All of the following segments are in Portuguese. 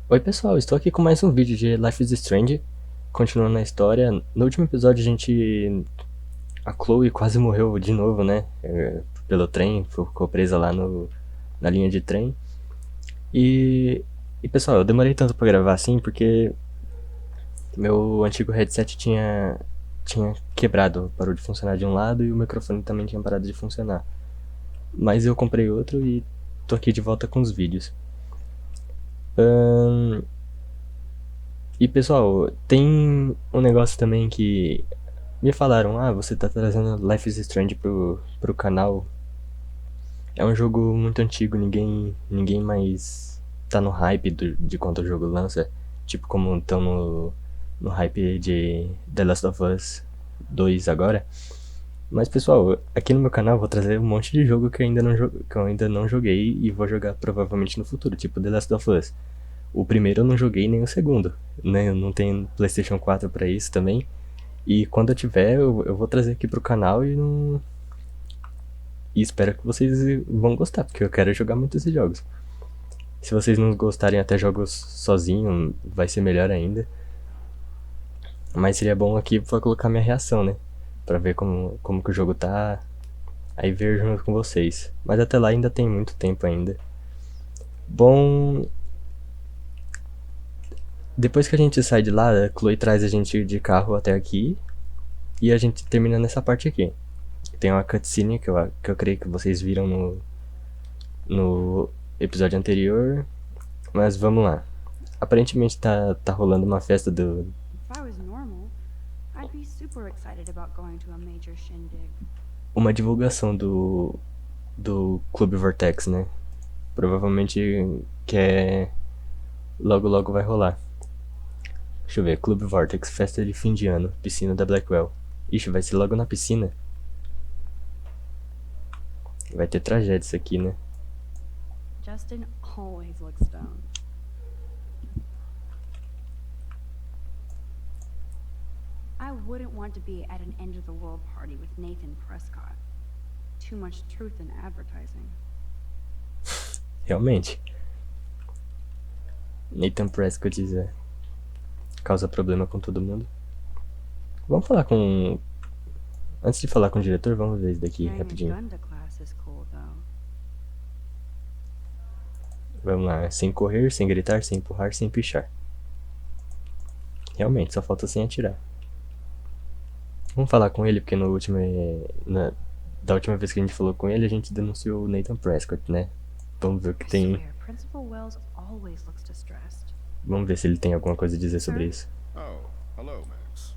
Oi pessoal, estou aqui com mais um vídeo de Life is Strange, continuando a história. No último episódio a Chloe quase morreu de novo, né, pelo trem, ficou presa lá na linha de trem. E pessoal, eu demorei tanto pra gravar assim porque meu antigo headset tinha quebrado, parou de funcionar de um lado e o microfone também tinha parado de funcionar. Mas eu comprei outro e tô aqui de volta com os vídeos. E pessoal, tem um negócio também que me falaram, você tá trazendo Life is Strange pro canal. É um jogo muito antigo, ninguém mais tá no hype de quando o jogo lança. Tipo como estão no hype de The Last of Us 2 agora. Mas pessoal, aqui no meu canal eu vou trazer um monte de jogo que eu ainda não joguei e vou jogar provavelmente no futuro, tipo The Last of Us. O primeiro eu não joguei nem o segundo, né? Eu não tenho PlayStation 4 pra isso também. E quando eu tiver, eu vou trazer aqui pro canal e espero que vocês vão gostar, porque eu quero jogar muito esses jogos. Se vocês não gostarem até jogos sozinho, vai ser melhor ainda. Mas seria bom aqui pra colocar minha reação, né? Pra ver como que o jogo tá. Aí ver junto com vocês. Mas até lá ainda tem muito tempo ainda. Bom, depois que a gente sai de lá, a Chloe traz a gente de carro até aqui. E a gente termina nessa parte aqui. Tem uma cutscene que eu creio que vocês viram no episódio anterior. Mas vamos lá. Aparentemente tá rolando uma festa do. If I was normal, I'd be super excited about going to a major shindig. Uma divulgação do Clube Vortex, né? Provavelmente que é. Logo logo vai rolar. Deixa eu ver, Clube Vortex, festa de fim de ano, piscina da Blackwell. Ixi, vai ser logo na piscina. Vai ter tragédia isso aqui, né? Justin always looks stoned. I wouldn't want to be at an end of the world party with Nathan Prescott. Too much truth in advertising. Realmente. Nathan Prescott causa problema com todo mundo. Vamos falar com. Antes de falar com o diretor, vamos ver isso daqui Getting a rapidinho. gun to class is cool, though. Vamos lá, sem correr, sem gritar, sem empurrar, sem pichar. Realmente, só falta sem atirar. Vamos falar com ele, porque no último. Da última vez que a gente falou com ele, a gente denunciou o Nathan Prescott, né? Vamos ver o que I tem. swear, Principal Wells always looks distressed. Vamos ver se ele tem alguma coisa a dizer sobre isso. Oh, hello, Max.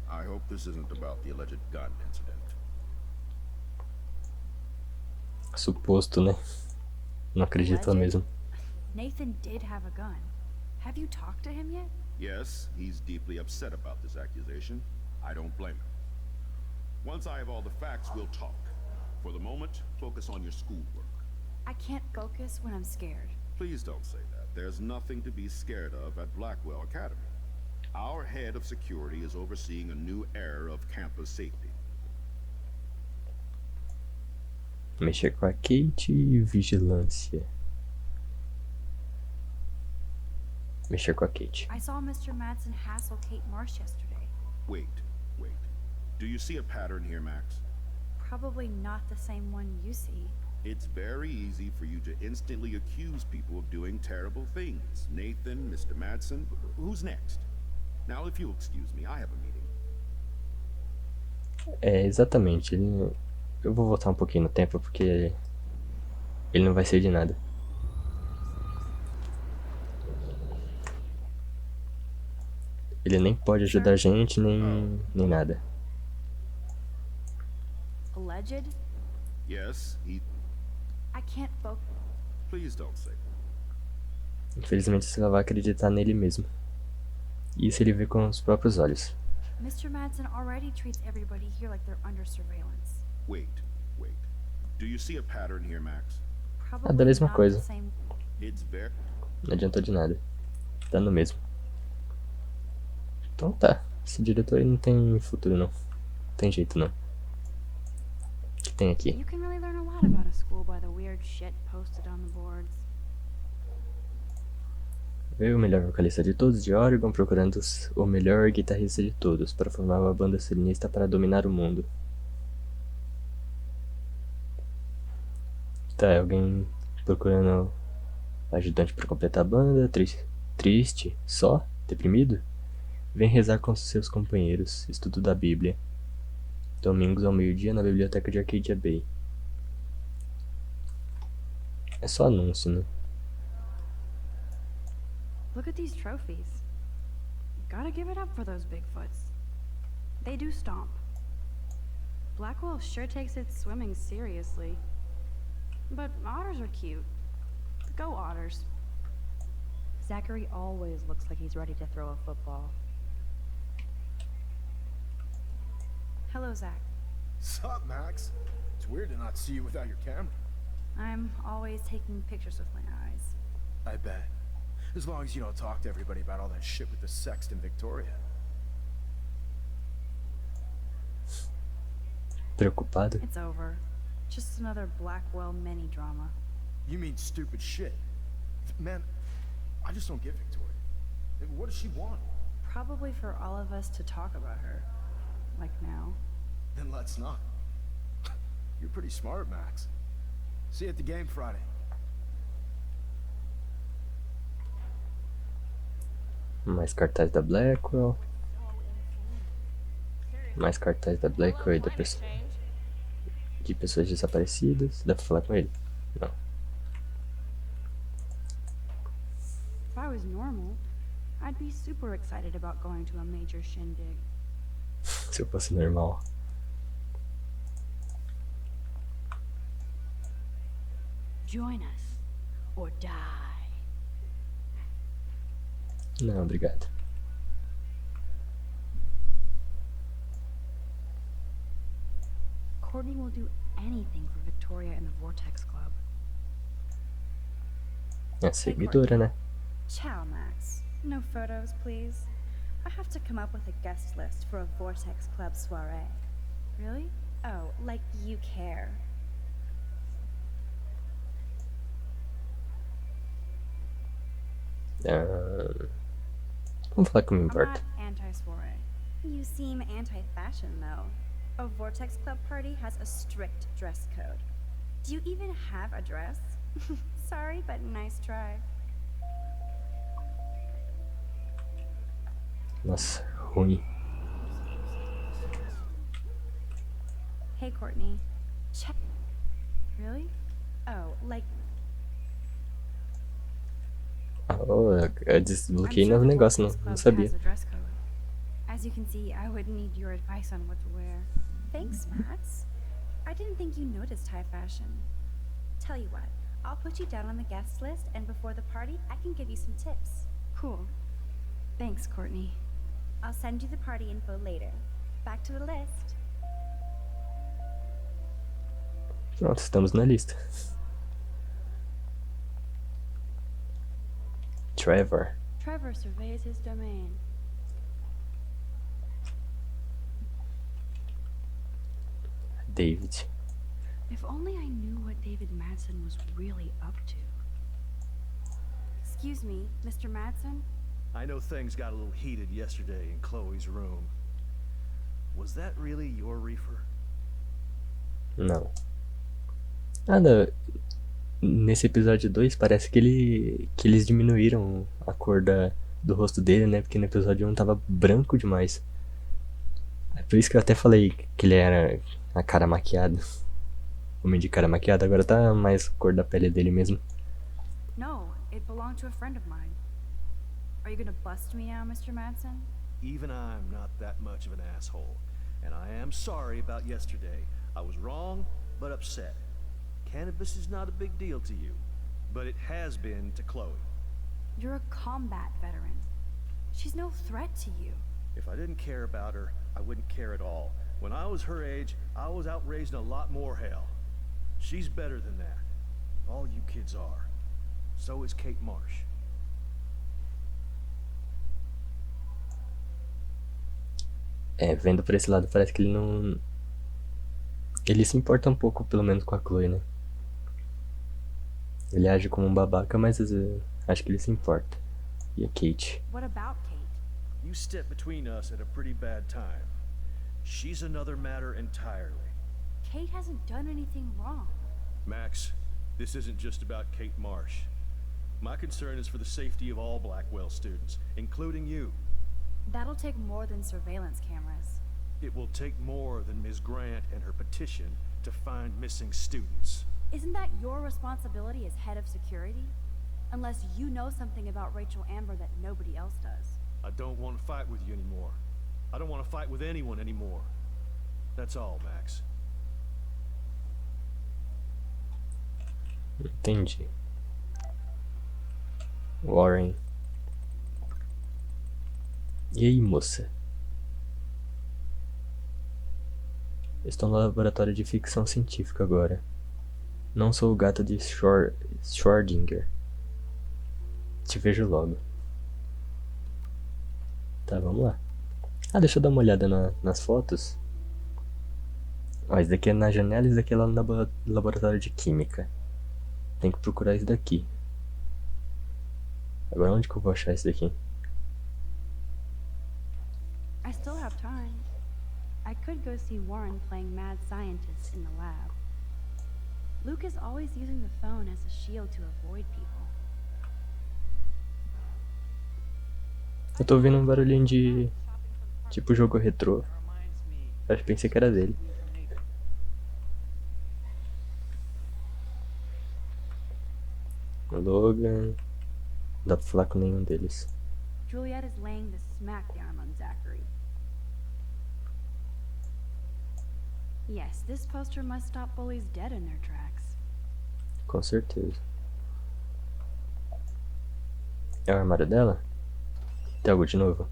I hope this isn't about the alleged gun incident. Suposto, né? Não acredito Alleged? mesmo. Nathan did have a gun. Have you talked to him yet? Yes, he's deeply upset about this accusation. I don't blame him. Once I have all the facts, we'll talk. For the moment, focus on your schoolwork. I can't focus when I'm scared. Please don't say that. There's nothing to be scared of at Blackwell Academy. Our head of security is overseeing a new era of campus safety. Mexer com a Kate e vigilância. Mexer com a Kate. I saw Mr. Madsen hassle Kate Marsh yesterday. Wait. Do you see a pattern here, Max? Probably not the same one you see. It's very easy for you to instantly accuse people of doing terrible things. Nathan, Mr. Madsen, who's next? Now, if you'll excuse me, I have a meeting. É, exatamente. Eu vou voltar um pouquinho no tempo porque ele não vai ser de nada. Ele nem pode ajudar a gente, nem nada. Alleged? Yes, I can't focus. Please don't say that. Infelizmente você só vai acreditar nele mesmo. Isso ele vê com os próprios olhos. Mr. Madsen already treats everybody here like they're under surveillance. Wait. Do you see a pattern here, Max? Probably da mesma not coisa. the same. It's very... Não adiantou de nada. Tá no mesmo. Então tá. Esse diretor aí não tem futuro não. Não tem jeito não. O que tem aqui? You can really learn a lot about a school by the weird shit posted on the boards. Eu, o melhor vocalista de todos de Oregon, procurando o melhor guitarrista de todos para formar uma banda sinistra para dominar o mundo. Tá, alguém procurando ajudante para completar a banda, triste, só, deprimido? Vem rezar com seus companheiros, estudo da Bíblia. Domingos ao meio-dia na biblioteca de Arcadia Bay. É só anúncio, né? Look at these trophies. Gotta give it up for those Bigfoots. They do stomp. Blackwell sure takes its swimming seriously. But otters are cute. Go otters. Zachary always looks like he's ready to throw a football. Hello, Zach. Sup, Max? It's weird to not see you without your camera. I'm always taking pictures with my eyes. I bet. As long as you don't talk to everybody about all that shit with the sext in Victoria. Preocupado? It's over. Just another Blackwell mini drama. You mean stupid shit. Man, I just don't get Victoria. What does she want? Probably for all of us to talk about her. Like now. Then let's not. You're pretty smart, Max. See you at the game Friday. Mais cartaz da Blackwell. Mais cartaz da Blackwell e de pessoas desaparecidas. Dá pra falar com ele? Não. If I was normal, I'd be super excited about going to a major shindig. Se eu fosse normal. Join us or die. Não, obrigado. Courtney will do anything for Victoria and the Vortex Club. É seguidora, né? Ciao, Max. No photos, please. I have to come up with a guest list for a Vortex Club soiree. Really? Oh, like you care. Vamos falar que me I'm importa. not anti-soiree. You seem anti-fashion, though. A Vortex Club party has a strict dress code. Do you even have a dress? Sorry, but nice try. Nossa, ruim. Hey, Courtney. Check. Really? Oh, like. Oh, eu desbloqueei I'm sure novo the negócio, Vortex não Club sabia. has a dress code. As you can see, I would need your advice on what to wear. Thanks, Max. I didn't think you noticed high fashion. Tell you what, I'll put you down on the guest list, and before the party, I can give you some tips. Cool. Thanks, Courtney. I'll send you the party info later. Back to the list. Pronto, estamos na lista. Trevor. Trevor surveys his domain. David. If only I knew what David Madsen was really up to. Excuse me, Mr. Madsen? I know things got a little heated yesterday in Chloe's room. Was that really your reefer? Não. Nesse episódio 2 parece que eles diminuíram a cor do rosto dele, né? Porque no episódio 1 tava branco demais. É por isso que eu até falei que ele era a cara maquiada. Homem de cara maquiada, agora tá mais cor da pele dele mesmo. No, it belonged to a friend of mine. Are you gonna bust me now, Mr. Madsen? Even I'm not that much of an asshole. And I am sorry about yesterday. I was wrong, but upset. Cannabis is not a big deal to you, but it has been to Chloe. You're a combat veteran. She's no threat to you. If I didn't care about her, I wouldn't care at all. When I was her age, I was out raising a lot more hell. She's better than that. All you kids are. So is Kate Marsh. É, vendo por esse lado, parece que ele não... Ele se importa um pouco, pelo menos, com a Chloe, né? Ele age como um babaca, mas acho que ele se importa. E a Kate. What about Kate? You stepped between us at a pretty bad time. She's another matter entirely. Kate hasn't done anything wrong. Max, this isn't just about Kate Marsh. My concern is for the safety of all Blackwell students, including you. That'll take more than surveillance cameras. It will take more than Ms. Grant and her petition to find missing students. Isn't that your responsibility as head of security? Unless you know something about Rachel Amber that nobody else does. I don't want to fight with you anymore. I don't want to fight with anyone anymore. That's all, Max. Entendi. Warren. E aí, moça? Estou no laboratório de ficção científica agora. Não sou o gato de Schrödinger. Te vejo logo. Tá, vamos lá. Ah, deixa eu dar uma olhada nas fotos. Ó, esse daqui é na janela e esse daqui é lá no laboratório de química. Tem que procurar esse daqui. Agora onde que eu vou achar esse daqui? I still have time. I could go see Warren playing mad scientist in the lab. Luke is always using the phone as a shield to avoid people. Eu tô ouvindo um barulhinho de... tipo jogo retrô. Eu pensei que era dele. Logan... Não dá pra falar com nenhum deles. Juliet is laying the smackdown on Zachary. Yes, this poster must stop bullies dead in their tracks. Com certeza. É o armário dela? Tem algo de novo?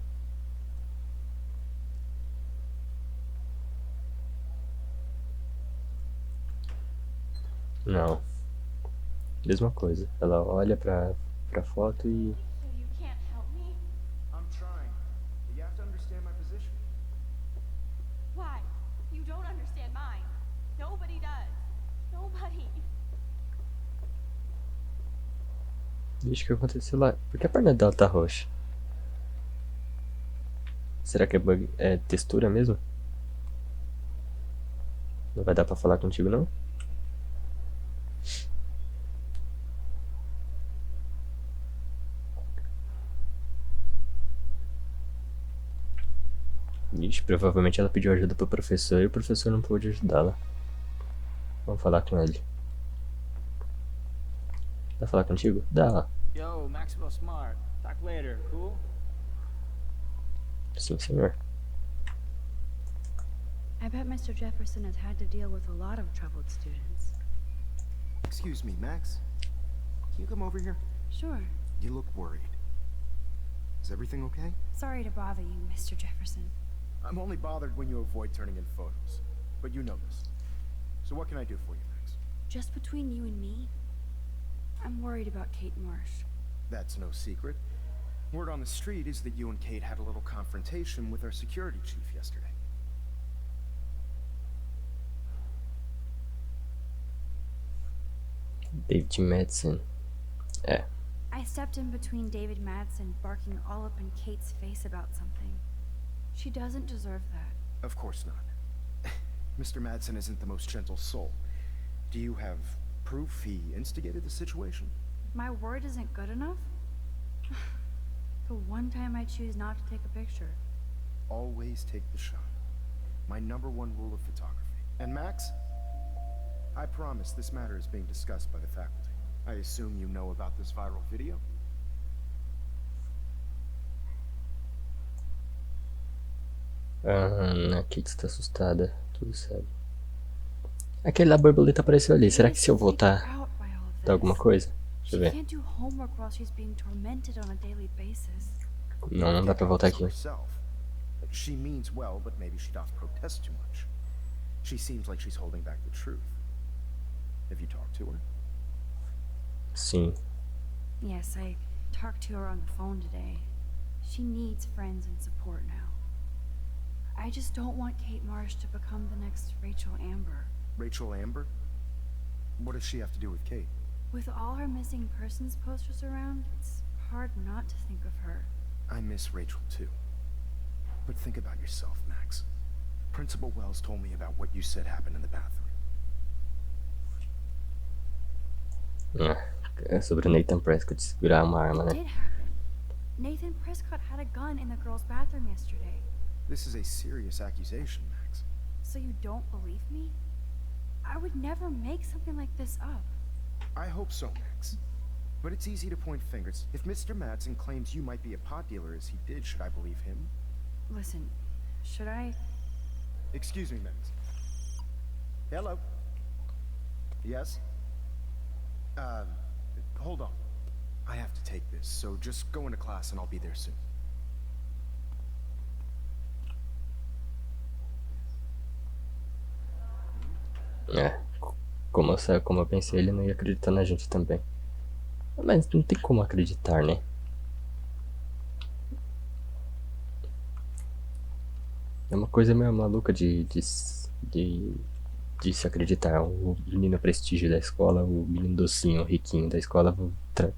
Não. Mesma coisa. Ela olha pra foto e... So you can't help me? I'm trying. But you have to understand my position. Why? You don't understand mine. Nobody does. Nobody. Vixe, o que aconteceu lá? Por que a perna dela tá roxa? Será que é bug? É textura mesmo? Não vai dar pra falar contigo, não? Ixi, provavelmente ela pediu ajuda pro professor e o professor não pôde ajudá-la. Vamos falar com ele. Dá pra falar contigo? Dá. Yo, Maxwell Smart. Talk later, cool? Sim, senhor. I bet Mr. Jefferson has had to deal with a lot of troubled students. Excuse me, Max. Can you come over here? Sure. You look worried. Is everything okay? Sorry to bother you, Mr. Jefferson. I'm only bothered when you avoid turning in photos. But you know this. So what can I do for you, Max? Just between you and me, I'm worried about Kate Marsh. That's no secret. Word on the street is that you and Kate had a little confrontation with our security chief yesterday. David Madsen. É. I stepped in between David Madsen barking all up in Kate's face about something. She doesn't deserve that. Of course not. Mr. Madsen isn't the most gentle soul. Do you have proof he instigated the situation? My word isn't good enough? The one time I choose not to take a picture. Always take the shot. My #1 rule of photography. And Max, I promise this matter is being discussed by the faculty. I assume you know about this viral video? A Kate está assustada. Tudo sabe. Aquele da borboleta apareceu ali. Será que se eu voltar dá alguma coisa? Deixa eu ver. Can't do homework while she's being tormented on a daily basis. Não, não dá pra voltar aqui. Herself. She means well, but maybe she doth protest too much. She seems like she's holding back the truth. Have you talked to her? Sim. Yes, I talked to her on the phone today. She needs friends and support now. I just don't want Kate Marsh to become the next Rachel Amber. Rachel Amber? What does she have to do with Kate? With all her missing persons posters around, it's hard not to think of her. I miss Rachel too. But think about yourself, Max. Principal Wells told me about what you said happened in the bathroom. É sobre o Nathan Prescott segurar uma arma, It né? did happen. Nathan Prescott had a gun in the girls' bathroom yesterday. This is a serious accusation, Max. So you don't believe me? I would never make something like this up. I hope so, Max. But it's easy to point fingers. If Mr. Madsen claims you might be a pot dealer as he did, should I believe him? Listen, should I? Excuse me, Max. Hello? Yes? Hold on. I have to take this, so just go into class and I'll be there soon. Como eu pensei, ele não ia acreditar na gente também. Mas não tem como acreditar, né? É uma coisa meio maluca de se acreditar. O menino prestígio da escola, o menino docinho, o riquinho da escola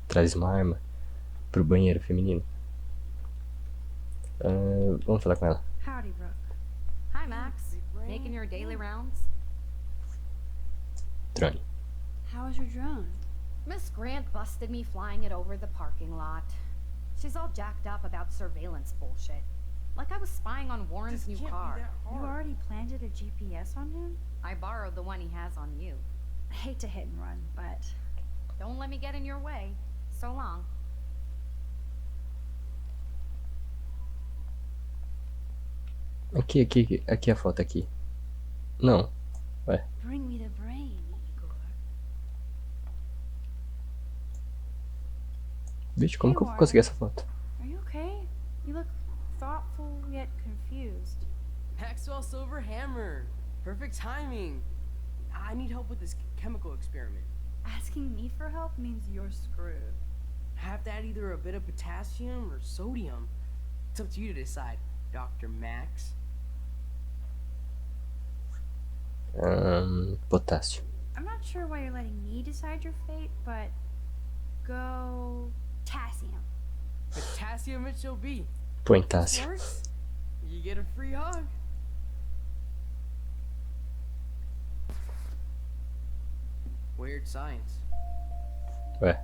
traz uma arma pro banheiro feminino. Vamos falar com ela. Howdy, Brooke. Hi, Max. Making your daily rounds? Drone. How was your drone? Miss Grant busted me flying it over the parking lot. She's all jacked up about surveillance bullshit. Like I was spying on Warren's new car. You already planted a GPS on him? I borrowed the one he has on you. I hate to hit and run, but Don't let me get in your way. So long. Aqui a foto aqui. Não. Ué. bring me the brain, Igor. Bicho, como que eu vou conseguir essa foto? Are you okay? You look thoughtful yet confused. Maxwell Silver Hammer. Perfect timing. I need help with this chemical experiment. Asking me for help means you're screwed. Have to add either a bit of potassium or sodium. It's up to you to decide, Dr. Max. Potássio. I'm not sure why you're letting me decide your fate, but go potassium. Potassium it shall be. Pointássio. Works. You get a free hug. Weird science. Ué.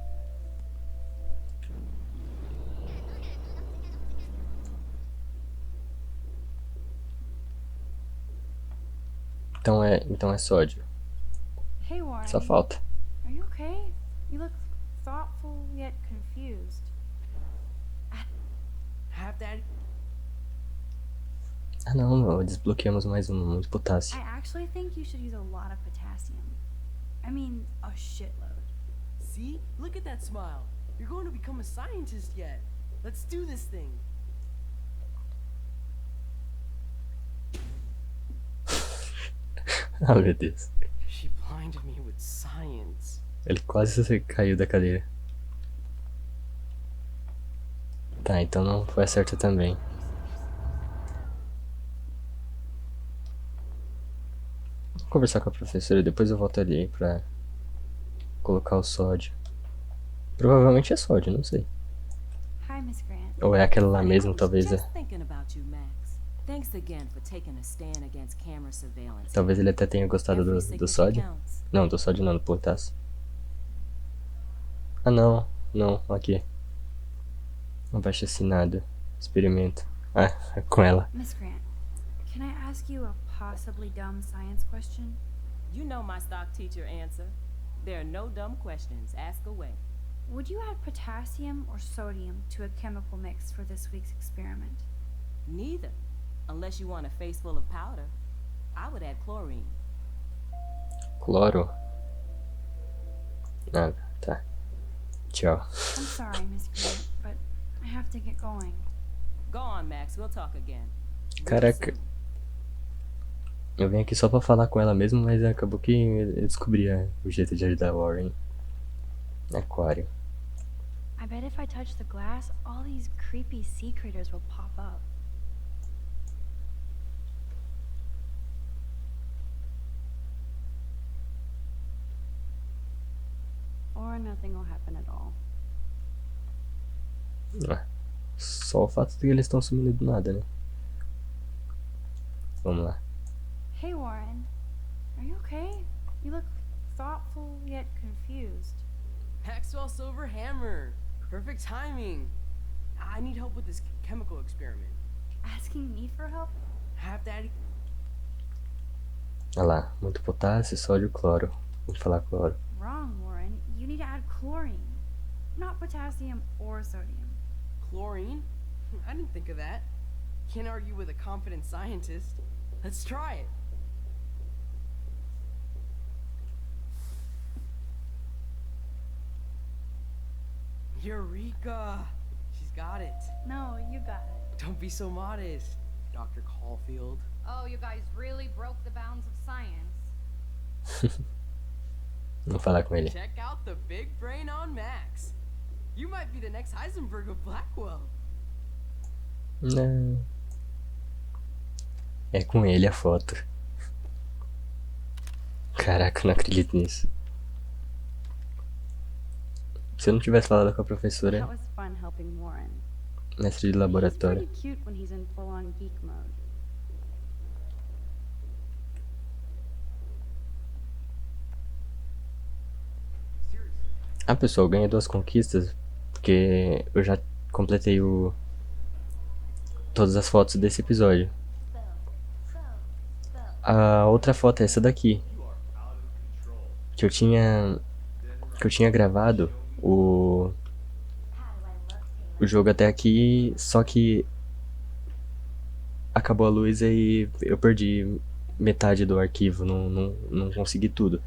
Então é sódio. Hey, Warren. Só falta. Are you okay? You look thoughtful yet confused. Have to add. Ah não, desbloqueamos mais um de potássio. I actually think you should use a lot of potassium. I mean, a shitload. See? Look at that smile. You're going to become a scientist yet. Let's do this thing. Ah, meu Deus. She blinded me with science. Ele quase caiu da cadeira. Tá, então não foi certo também. Vou conversar com a professora e depois eu volto ali pra colocar o sódio. Provavelmente é sódio, não sei. Hi, Miss Grant. Ou é aquela lá mesmo, talvez é. Just thinking about you, Max. Thanks again for taking a stand against camera surveillance. Talvez ele até tenha gostado Every do signature sódio. counts. Não, do sódio não, do potássio. Ah não, aqui. Abaixo assinado. Experimento. Ah, é com ela. Miss Grant, can I ask you a possibly dumb science question? You know my stock teacher answer. There are no dumb questions. Ask away. Would you add potassium or sodium to a chemical mix for this week's experiment? Neither. Unless you want a face full of powder. I would add chlorine. Cloro. Nada, tá. Tchau. I'm sorry, Miss Grant, but I have to get going. Go on, Max. We'll talk again. Real Caraca. soon. Eu vim aqui só pra falar com ela mesmo, mas acabou que eu descobri o jeito de ajudar a Warren. Aquário. I bet if I touch the glass, all these creepy sea critters will pop up. Or nothing will happen at all. Ah, só o fato de que eles estão sumindo do nada, né? Vamos lá. Hey, Warren. Are you okay? You look thoughtful yet confused. Maxwell Silver Hammer. Perfect timing. I need help with this chemical experiment. Asking me for help? Half daddy. Olha lá, muito potássio, sódio, cloro. Vamos falar cloro. Wrong, Warren. You need to add chlorine, not potassium or sodium. Chlorine? I didn't think of that. Can't argue with a confident scientist. Let's try it. Eureka! She's got it. No, you got it. Don't be so modest, Dr. Caulfield. Oh, you guys really broke the bounds of science. Vamos falar com ele. Check out the big brain on Max. You might be the next Heisenberg of Blackwell. Não. É com ele a foto. Caraca, eu não acredito nisso. Se eu não tivesse falado com a professora, That was fun helping Warren. mestre de He's laboratório. pretty cute when he's in full-on geek mode. Ah, pessoal, ganhei 2 conquistas, porque eu já completei todas as fotos desse episódio. A outra foto é essa daqui, que eu tinha gravado o jogo até aqui, só que acabou a luz e eu perdi metade do arquivo, não consegui tudo.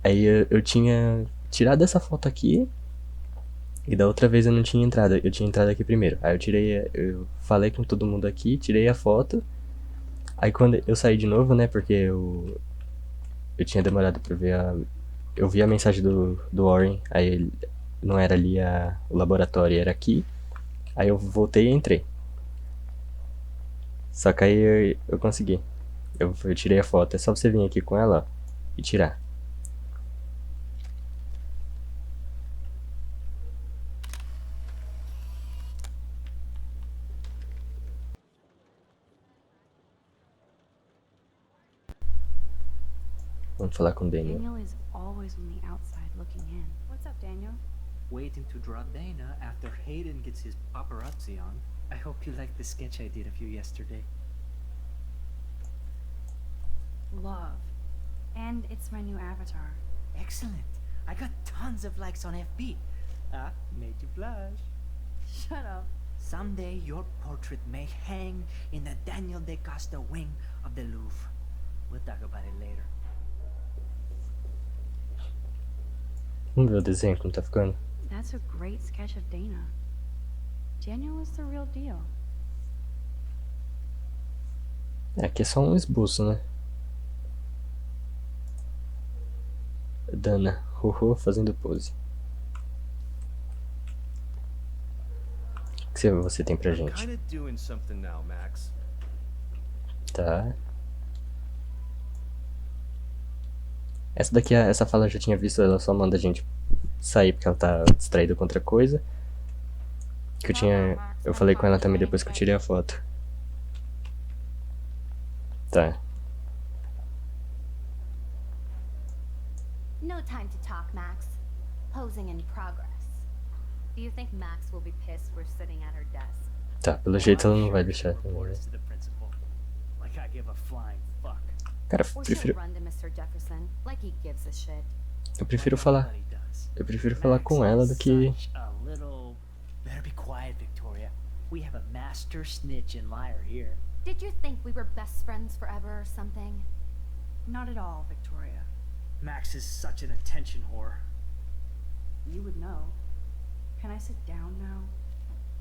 Aí eu tinha tirado essa foto aqui e da outra vez eu não tinha entrado, eu tinha entrado aqui primeiro. Aí eu falei com todo mundo aqui, tirei a foto. Aí quando eu saí de novo, né, porque eu tinha demorado pra ver eu vi a mensagem do Warren, aí não era ali o laboratório, era aqui. Aí eu voltei e entrei. Só que aí eu consegui. Eu tirei a foto, é só você vir aqui com ela, ó, e tirar. Vamos falar com o Daniel. Daniel is always on the outside looking in. What's up, Daniel? Waiting to draw Dana after Hayden gets his paparazzi on. I hope you like the sketch I did of you yesterday. Love. And it's my new avatar. Excellent. I got tons of likes on FB. Ah, made you blush. Shut up. Someday your portrait may hang in the Daniel de Costa wing of the Louvre. We'll talk about it later. Vamos ver o desenho como tá ficando. That's a great sketch of Dana. Daniel is the real deal. Aqui é só um esboço, né? Dana, fazendo pose. O que você tem pra I'm gente? kind of doing something now, Max. Tá. Essa daqui, essa fala eu já tinha visto, ela só manda a gente sair porque ela tá distraída com outra coisa. Eu falei com ela também depois que eu tirei a foto. Tá. No time to talk, Max. Posing in progress. Do you think Max will be pissed we're sitting at her desk? Tá, pelo jeito ela não vai deixar. Reports to the principal. Like I give a flying fuck. Cara, Or prefiro, she'll run to Mr. Jefferson, like he gives a shit. eu prefiro falar. Eu prefiro falar com ela do que. A little. Better be quiet, Victoria. We have a master snitch and liar here. Did you think we were best friends forever or something? Not at all, Victoria. Max is such an attention whore. You would know. Can I sit down now?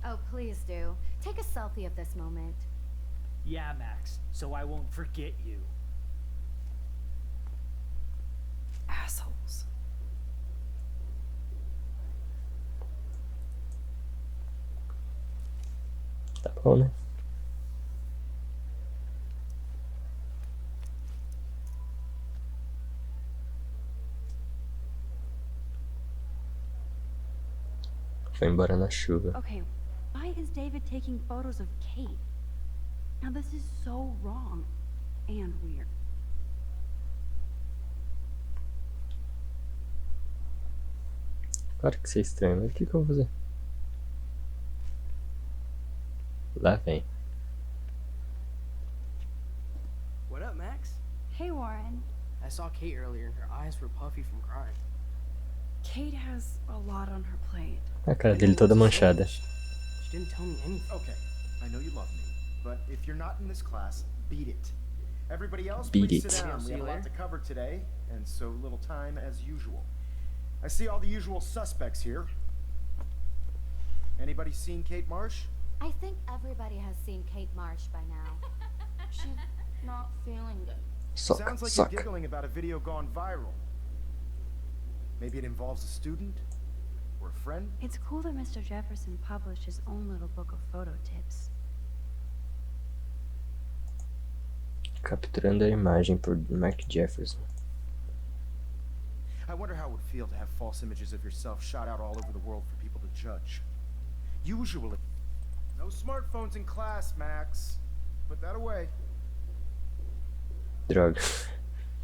Oh, please do. Take a selfie of this moment. Yeah, Max, so I won't forget you. Assholes. Tá bom, né? Foi embora na chuva. Okay, why is David taking photos of Kate? Now this is so wrong and weird. Claro que isso é estranho, mas o que eu vou fazer? Lá vem. What up, Max? Hey, Warren. I saw Kate earlier and her eyes were puffy from crying. Kate has a lot on her plate. A cara dele toda manchada. She didn't tell me anything. Okay, I know you love me, but if you're not in this class, beat it. Everybody else, Beat please it. sit down. See We have you a lot later. to cover today, and so little time as usual. I see all the usual suspects here. Anybody seen Kate Marsh? I think everybody has seen Kate Marsh by now. She's not feeling good. Soca, Sounds like soca. you're giggling about a video gone viral. Maybe it involves a student or a friend? It's cool that Mr. Jefferson published his own little book of photo tips. Capturando a imagem por Mark Jefferson. I wonder how it would feel to have false images of yourself shot out all over the world for people to judge. Usually, no smartphones in class, Max. Put that away. Droga.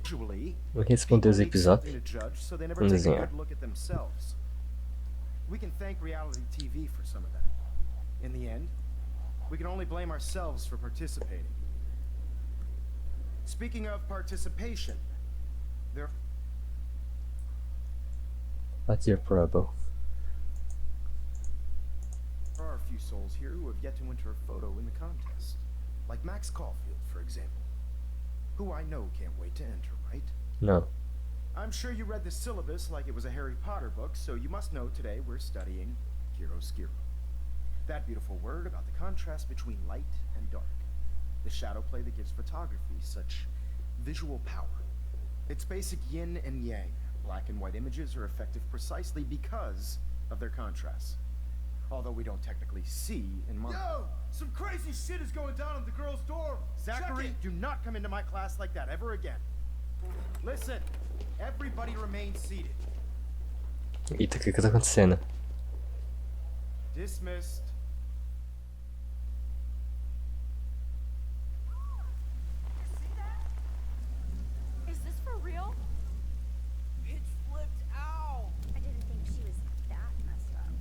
Usually, Vou responder os people need episódios. something to judge, so they never Vamos take a desenhar. good look at themselves. We can thank reality TV for some of that. In the end, we can only blame ourselves for participating. Speaking of participation, there What's your problem? are a few souls here who have yet to enter a photo in the contest. Like Max Caulfield, for example. Who I know can't wait to enter, right? Não. I'm sure you read the syllabus like it was a Harry Potter book, so you must know today we're studying chiaroscuro. That beautiful word about the contrast between light and dark. The shadow play that gives photography such visual power. It's basic yin and yang. Black and white images are effective precisely because of their contrasts. Although we don't technically see in months. Yo! Some crazy shit is going down in the girls' dorm! Zachary, do not come into my class like that ever again. Listen, everybody remain seated. Eita, o que tá acontecendo? Dismissed. Is this for real? It flipped out. I didn't think she was that messed up.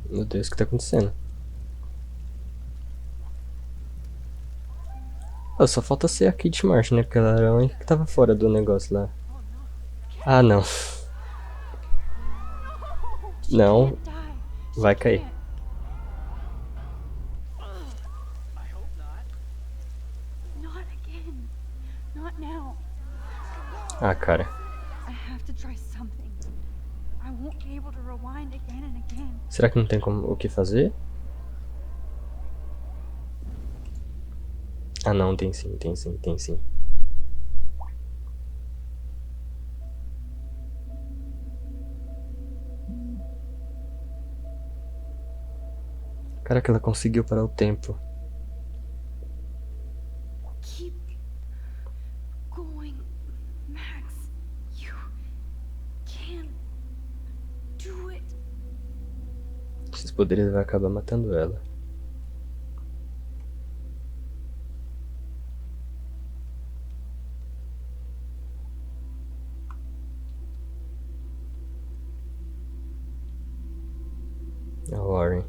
Meu Deus, o que tá acontecendo? Oh, só falta ser a Kate Marsh, né? Porque ela era a única que tava fora do negócio lá. Ah, não. Não. Die. Vai cair. I hope not. Not again. Not now. Ah, cara. I have to try something. I won't be able to rewind again and again. Será que não tem como o que fazer? Ah, não, tem sim, tem sim, tem sim. Caraca, ela conseguiu parar o tempo. Keep going, Max. You can do it. Esses poderes vão acabar matando ela. A Warren.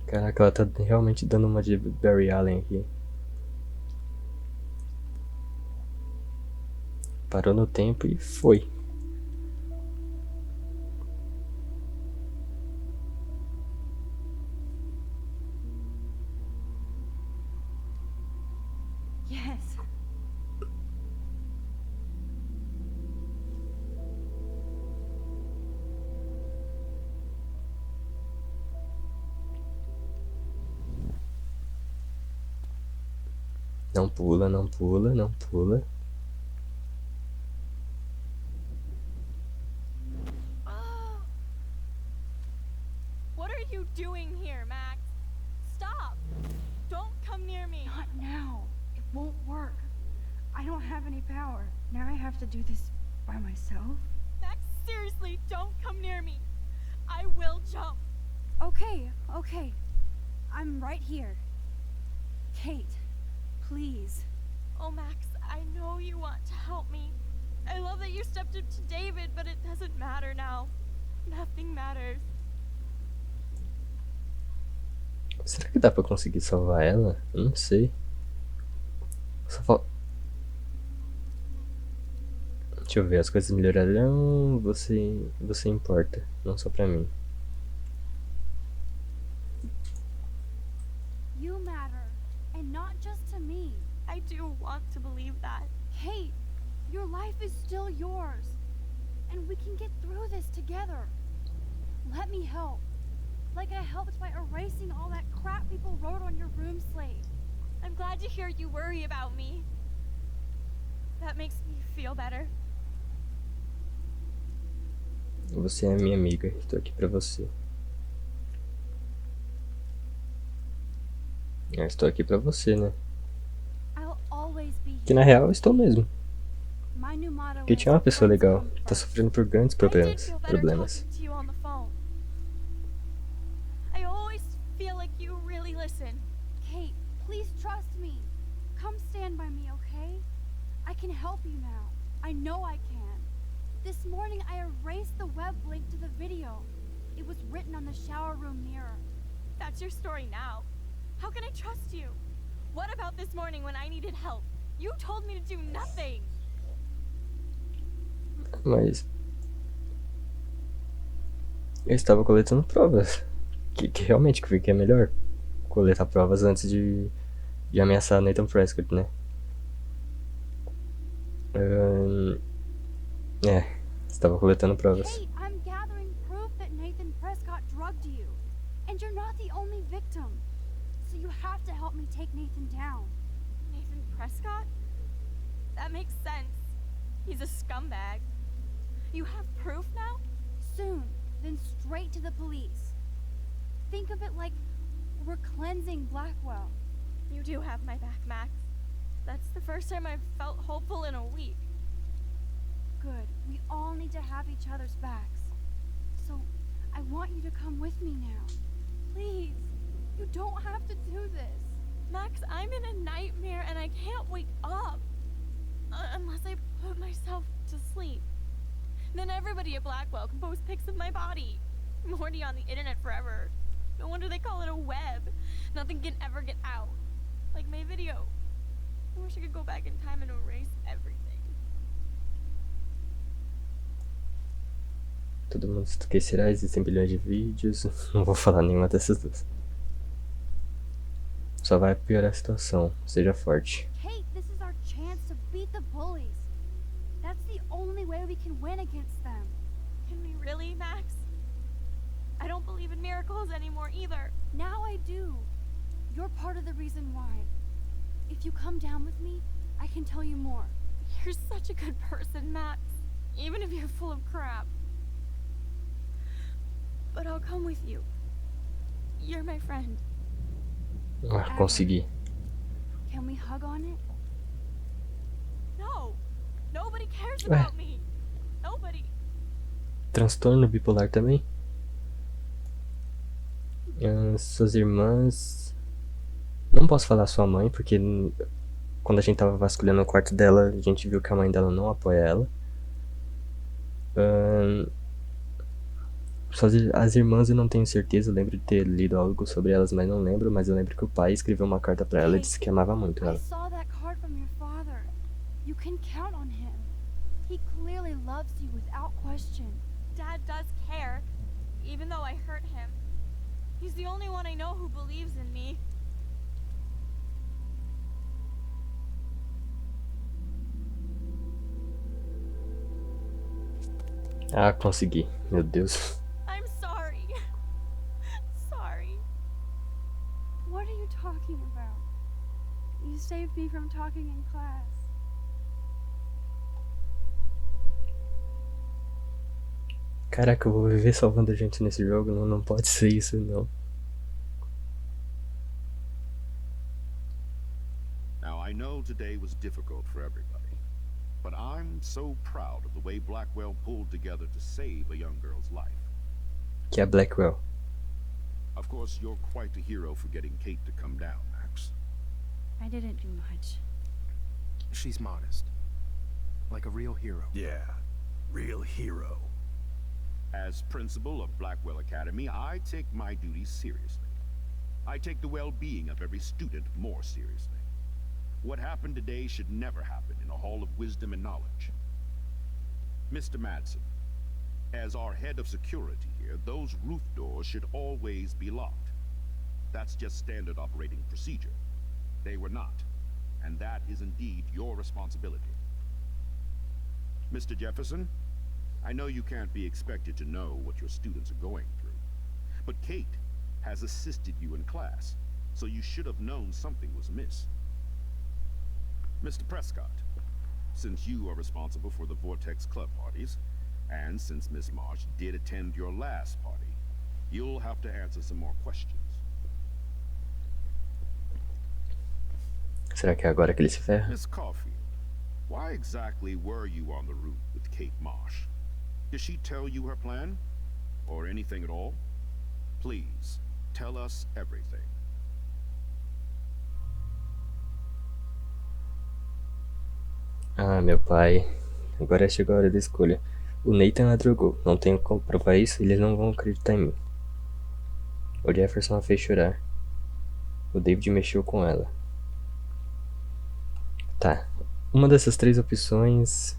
Caraca, ela tá realmente dando uma de Barry Allen aqui. Parou no tempo e foi. Yes. Não pula, não pula, não pula. What are you doing here, Max? Stop! Don't come near me. Not work. I don't have any power. Now I have to do this by myself. Max, seriously, don't come near me. I will jump. Okay. I'm right here. Kate, please. Oh, Max, I know you want to help me. I love that you stepped up to David, but it doesn't matter now. Nothing matters. Será que dá pra conseguir salvar ela? Eu não sei. Só falta... Deixa eu ver, as coisas melhorarão, você importa, não só pra mim. You matter, and not just to me. I do want to believe that. Kate, your life is still yours, and we can get through this together. Let me help, like I helped by erasing all that crap people wrote on your room slate. I'm glad to hear you worry about me. That makes me feel better. Você é minha amiga, estou aqui pra você. Eu estou aqui pra você, né? I'll always be Que na real eu estou mesmo. My new motto Kate é uma is pessoa friends legal, come tá first. sofrendo por grandes I did problemas. feel better problemas. talking to you on the phone. I always feel like you really listen. Kate, please trust me. Come stand by me, okay? I can help you now. I know I can. This morning I erased the web link to the video. It was written on the shower room mirror. That's your story now. How can I trust you? What about this morning when I needed help? You told me to do nothing. Mas... eu estava coletando provas. Que realmente que é melhor coletar provas antes de ameaçar Nathan Prescott, né? Estava coletando provas. Kate, I'm gathering proof that Nathan Prescott drugged you. And you're not the only victim. So you have to help me take Nathan down. Nathan Prescott? That makes sense. He's a scumbag. You have proof now? Soon, then straight to the police. Think of it like we're cleansing Blackwell. You do have my back, Max. That's the first time I've felt hopeful in a week. Good. We all need to have each other's backs. So, I want you to come with me now. Please. You don't have to do this. Max, I'm in a nightmare and I can't wake up. Unless I put myself to sleep. Then everybody at Blackwell can post pics of my body. I'm already on the internet forever. No wonder they call it a web. Nothing can ever get out. Like my video. I wish I could go back in time and erase everything. Todo mundo esquecerá, existem bilhões de vídeos. Não vou falar nenhuma dessas duas. Só vai piorar a situação. Seja forte. Kate, this is our chance to beat the bullies. That's the only way we can win against them. Can we really, Max? I don't believe in miracles anymore either. Now I do. You're part of the reason why. If you come down with me, I can tell you more. You're such a good person, Max. Even if you're full of crap. But I'll come with you. You're my friend. Consegui. Can we hug on it? No! Nobody cares about me! Nobody! Transtorno bipolar também? Suas irmãs... Não posso falar sua mãe, porque quando a gente tava vasculhando o quarto dela, a gente viu que a mãe dela não apoia ela. As irmãs eu não tenho certeza, eu lembro de ter lido algo sobre elas, mas não lembro. Mas eu lembro que o pai escreveu uma carta pra ela e disse que amava muito I ela. saw that card from your father. You can count on him. He clearly loves you without question. Dad does care, even though I hurt him. He's the only one I know who believes in me. Ah, consegui. Meu Deus. I'm sorry. Sorry. What are you talking about? You saved me from talking in class. Caraca, eu vou viver salvando a gente nesse jogo. Não pode ser isso, não. Now, I know today was difficult for everybody. But I'm so proud of the way Blackwell pulled together to save a young girl's life. Que é Blackwell. Of course, you're quite a hero for getting Kate to come down, Max. I didn't do much. She's modest. Like a real hero. Yeah, real hero. As principal of Blackwell Academy, I take my duties seriously. I take the well-being of every student more seriously. What happened today should never happen in a hall of wisdom and knowledge. Mr. Madsen, as our head of security here, those roof doors should always be locked. That's just standard operating procedure. They were not, and that is indeed your responsibility. Mr. Jefferson, I know you can't be expected to know what your students are going through, but Kate has assisted you in class, so you should have known something was amiss. Mr. Prescott, since you are responsible for the Vortex Club parties, and since Miss Marsh did attend your last party, you'll have to answer some more questions. Será que é agora que ele se ferra? Miss Caulfield, why exactly were you on the route with Kate Marsh? Did she tell you her plan? Or anything at all? Please, tell us everything. Ah, meu pai. Agora chegou a hora da escolha. O Nathan a drogou. Não tenho como provar isso e eles não vão acreditar em mim. O Jefferson a fez chorar. O David mexeu com ela. Tá. Uma dessas três opções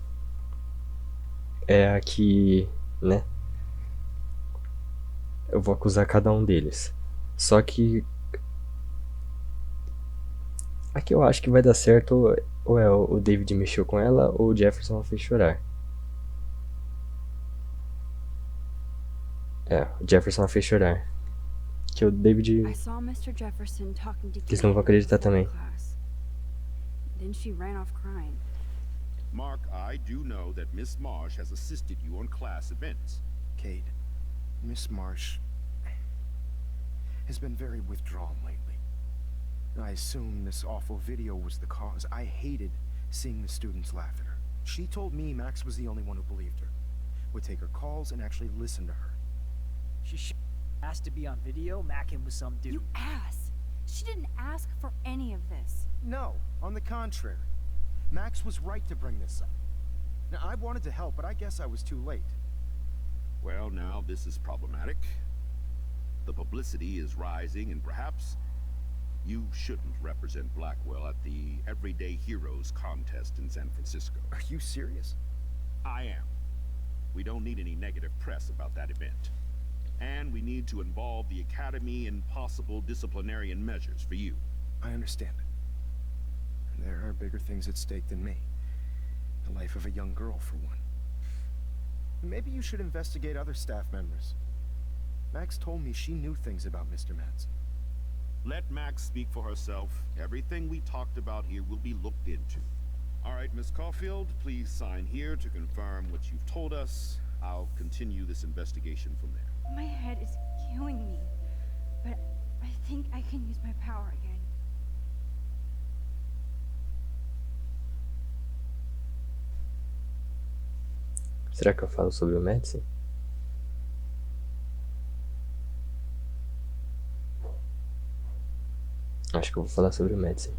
é a que, né? Eu vou acusar cada um deles. Só que a que eu acho que vai dar certo ou é o David mexeu com ela ou o Jefferson a fez chorar. É, o Jefferson a fez chorar. Que o David... I saw Mr. Jefferson talking to Eles não vão acreditar também. class. Then she ran off crying. Mark, I do know that Miss Marsh has assisted you on class events. Kate, Miss Marsh has been very withdrawn lately. I assume this awful video was the cause. I hated seeing the students laugh at her. She told me Max was the only one who believed her, would take her calls and actually listen to her. She asked to be on video, macking with some dude. You ass! She didn't ask for any of this. No, on the contrary. Max was right to bring this up. Now, I wanted to help, but I guess I was too late. Well, now this is problematic. The publicity is rising, and perhaps you shouldn't represent Blackwell at the Everyday Heroes contest in San Francisco. Are you serious? I am. We don't need any negative press about that event. And we need to involve the Academy in possible disciplinarian measures for you. I understand. There are bigger things at stake than me. The life of a young girl, for one. Maybe you should investigate other staff members. Max told me she knew things about Mr. Madsen. Let Max speak for herself. Everything we talked about here will be looked into. All right, Miss Caulfield, please sign here to confirm what you've told us. I'll continue this investigation from there. My head is killing me, but I think I can use my power again. Será que eu falo sobre o Madsen? Acho que eu vou falar sobre o Madsen.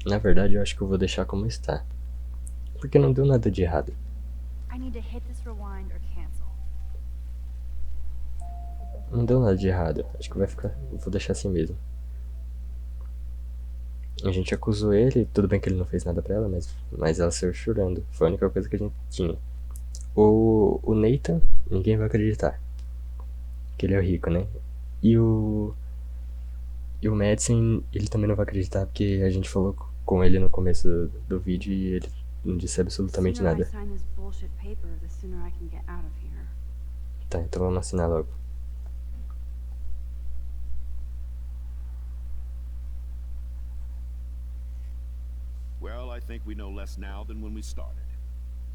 Na verdade, eu acho que eu vou deixar como está. Porque não deu nada de errado. I need to hit this rewind or cancel. Não deu nada de errado. Acho que vai ficar... Eu vou deixar assim mesmo. A gente acusou ele. Tudo bem que ele não fez nada pra ela, mas ela saiu chorando. Foi a única coisa que a gente tinha. O Nathan, ninguém vai acreditar. Que ele é o rico, né? E o Madsen, ele também não vai acreditar. Porque a gente falou com ele no começo do vídeo e ele não disse absolutamente The sooner I nada. sign this bullshit paper, the sooner I can get out of here. Tá, então vamos assinar logo. Well, I think we know less now than when we started.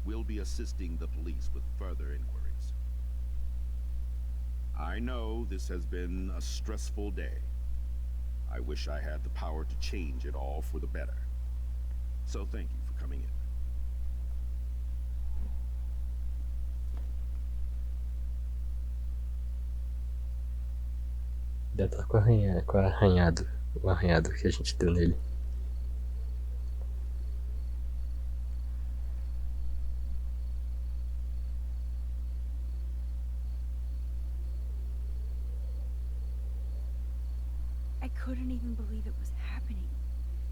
We'll be assisting the police with further inquiries. I know this has been a stressful day. I wish I had the power to change it all for the better. So thank you for coming in. Deve estar com o arranhado que a gente deu nele. I couldn't even believe it was happening.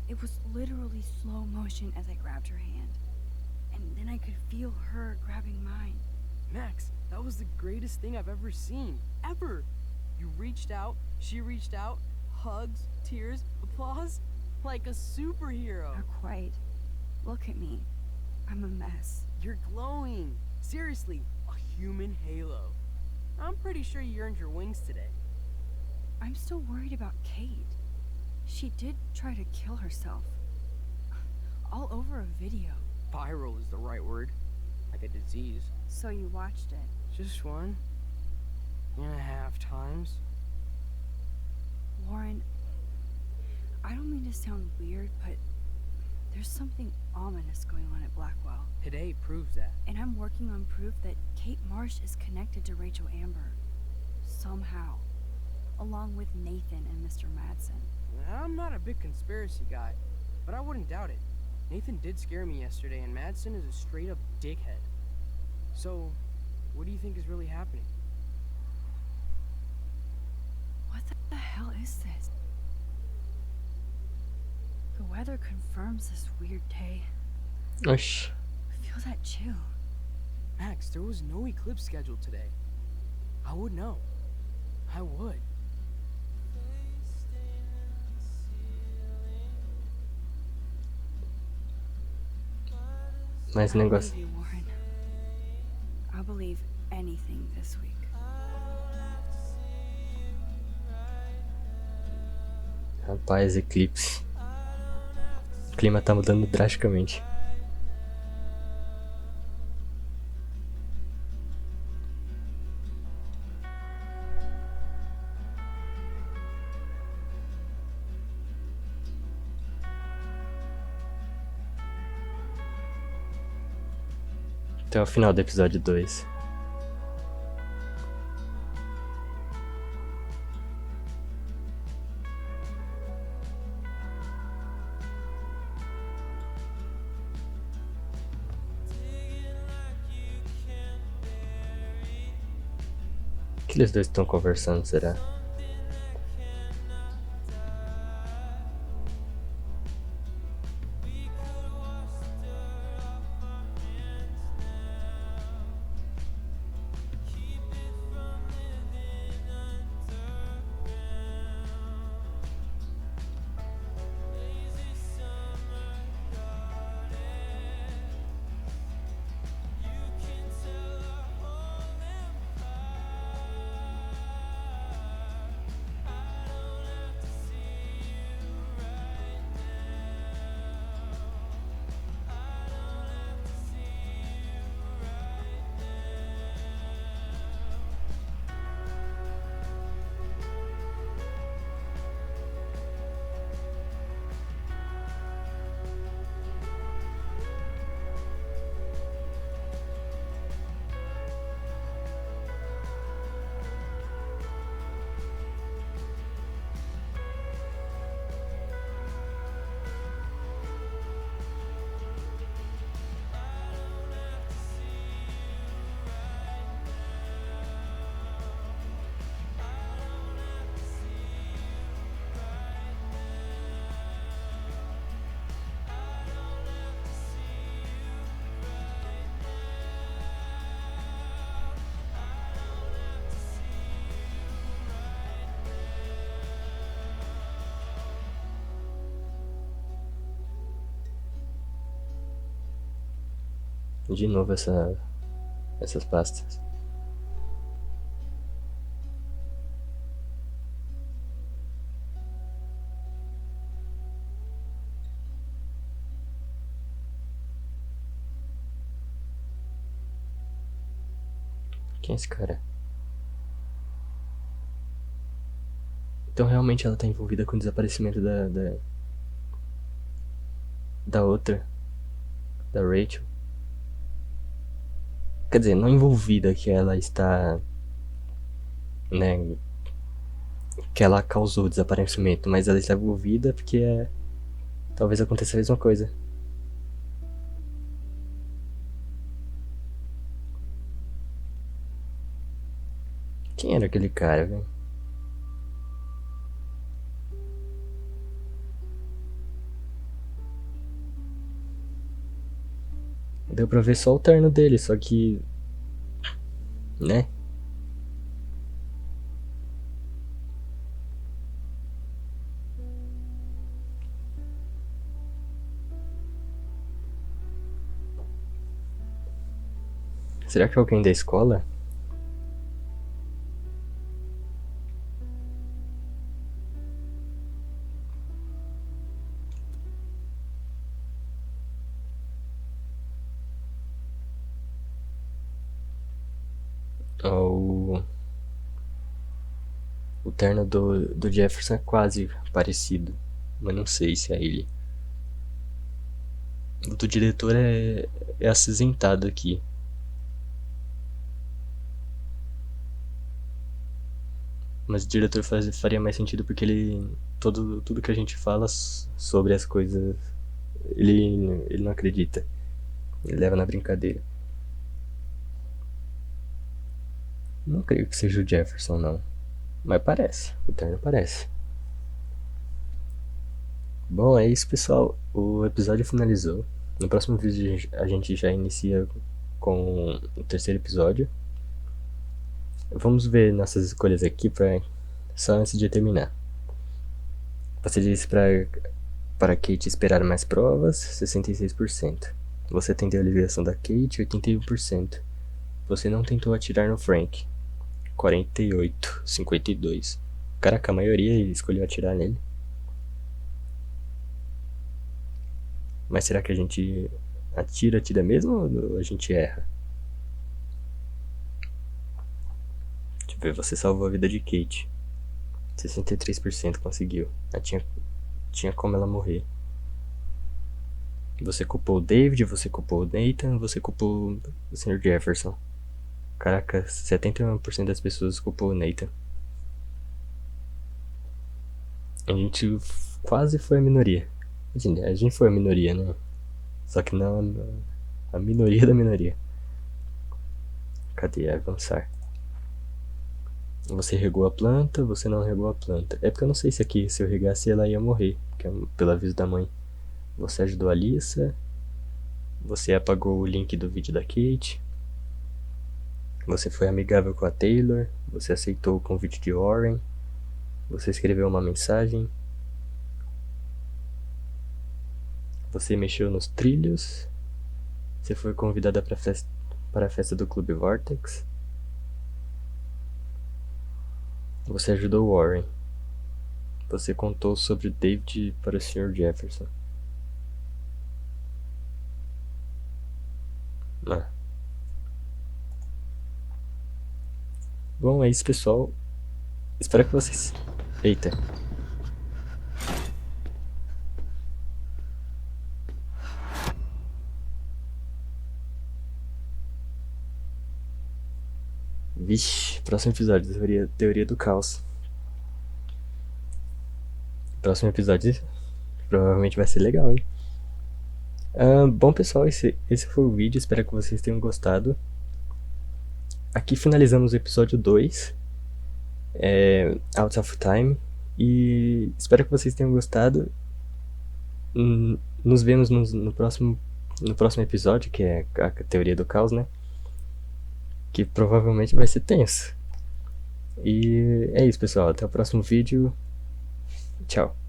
It was literally slow motion as I grabbed her hand. And then I could feel her grabbing mine. Max, that was the greatest thing I've ever seen. Ever! You reached out, she reached out, hugs, tears, applause. Like a superhero. Not quite. Look at me. I'm a mess. You're glowing. Seriously, a human halo. I'm pretty sure you earned your wings today. I'm still worried about Kate. She did try to kill herself. All over a video. Viral is the right word. Like a disease. So you watched it? Just 1.5 times. Warren, I don't mean to sound weird, but there's something ominous going on at Blackwell. Today proves that. And I'm working on proof that Kate Marsh is connected to Rachel Amber. Somehow. Along with Nathan and Mr. Madsen. I'm not a big conspiracy guy, but I wouldn't doubt it. Nathan did scare me yesterday, and Madsen is a straight-up dickhead. So, what do you think is really happening? What the hell is this? The weather confirms this weird day. Oxi. Feel that chill. Max, there was no eclipse scheduled today. I would know. I would. Mais I negócio. believe you, Warren. I'll believe anything this week. Rapaz, eclipse. O clima tá mudando drasticamente. Até o final do episódio 2. O que eles dois estão conversando, será? De novo essas pastas. Quem é esse cara? Então realmente ela tá envolvida com o desaparecimento da outra, da Rachel. Quer dizer, não envolvida, que ela está, né, que ela causou o desaparecimento, mas ela está envolvida porque talvez aconteça a mesma coisa. Quem era aquele cara, velho? Deu pra ver só o terno dele, só que... né? Será que é alguém da escola? O terno do Jefferson é quase parecido, mas não sei se é ele. O do diretor é acinzentado aqui. Mas o diretor faria mais sentido porque ele... Tudo que a gente fala sobre as coisas, ele não acredita. Ele leva na brincadeira. Não creio que seja o Jefferson, não. Mas parece, o terno parece. Bom, é isso, pessoal. O episódio finalizou. No próximo vídeo a gente já inicia com o terceiro episódio. Vamos ver nossas escolhas aqui só antes de terminar. Você disse para Kate esperar mais provas, 66%. Você atendeu a ligação da Kate, 81%. Você não tentou atirar no Frank, 48, 52. Caraca, a maioria escolheu atirar nele. Mas será que a gente atira mesmo ou a gente erra? Deixa eu ver, você salvou a vida de Kate. 63% conseguiu. Tinha como ela morrer. Você culpou o David, você culpou o Nathan, você culpou o Sr. Jefferson. Caraca, 71% das pessoas culpou o Nathan. A gente quase foi a minoria. A gente foi a minoria, né? Só que não a minoria da minoria. Cadê? Avançar. Você regou a planta, você não regou a planta. É porque eu não sei se aqui, se eu regasse, ela ia morrer. Pelo aviso da mãe. Você ajudou a Lisa. Você apagou o link do vídeo da Kate. Você foi amigável com a Taylor. Você aceitou o convite de Warren. Você escreveu uma mensagem. Você mexeu nos trilhos. Você foi convidada para a festa do Clube Vortex. Você ajudou Warren. Você contou sobre o David para o Sr. Jefferson. Bom, é isso, pessoal. Espero que vocês... Eita. Vixe, próximo episódio, teoria do caos. Próximo episódio provavelmente vai ser legal, hein? Bom, pessoal, esse foi o vídeo. Espero que vocês tenham gostado. Aqui finalizamos o episódio 2, Out of Time. E espero que vocês tenham gostado. Nos vemos no próximo episódio, que é a teoria do caos, né? Que provavelmente vai ser tenso. E é isso, pessoal. Até o próximo vídeo. Tchau.